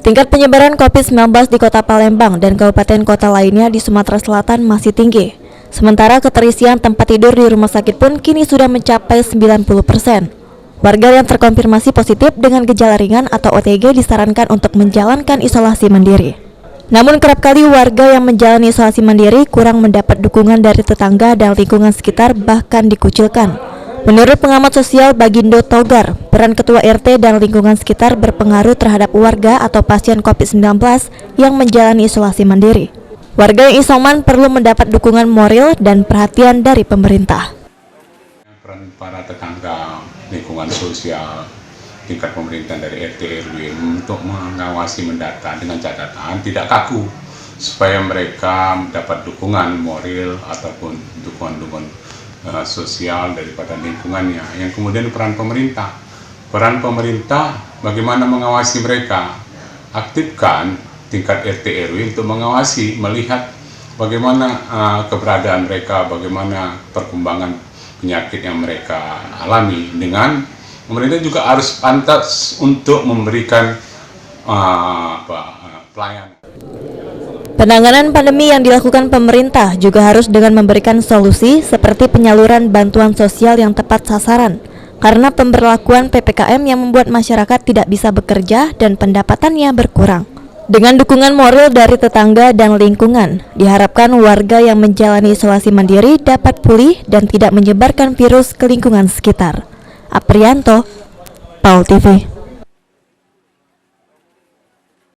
Tingkat penyebaran COVID-19 di Kota Palembang dan kabupaten kota lainnya di Sumatera Selatan masih tinggi. Sementara keterisian tempat tidur di rumah sakit pun kini sudah mencapai 90%. Warga yang terkonfirmasi positif dengan gejala ringan atau OTG disarankan untuk menjalankan isolasi mandiri. Namun kerap kali warga yang menjalani isolasi mandiri kurang mendapat dukungan dari tetangga dan lingkungan sekitar, bahkan dikucilkan. Menurut pengamat sosial Bagindo Togar, peran ketua RT dan lingkungan sekitar berpengaruh terhadap warga atau pasien COVID-19 yang menjalani isolasi mandiri. Warga yang isoman perlu mendapat dukungan moral dan perhatian dari pemerintah. Peran para tetangga, lingkungan sosial, tingkat pemerintahan dari RT RW untuk mengawasi mendata dengan catatan tidak kaku, supaya mereka mendapat dukungan moral ataupun dukungan sosial daripada lingkungannya. Yang kemudian peran pemerintah bagaimana mengawasi mereka, aktifkan tingkat RT RW untuk mengawasi, melihat bagaimana keberadaan mereka, bagaimana perkembangan penyakit yang mereka alami. Dengan pemerintah juga harus pantas untuk memberikan pelayanan. Penanganan pandemi yang dilakukan pemerintah juga harus dengan memberikan solusi seperti penyaluran bantuan sosial yang tepat sasaran, karena pemberlakuan PPKM yang membuat masyarakat tidak bisa bekerja dan pendapatannya berkurang. Dengan dukungan moral dari tetangga dan lingkungan, diharapkan warga yang menjalani isolasi mandiri dapat pulih dan tidak menyebarkan virus ke lingkungan sekitar. Aprianto, PAL TV.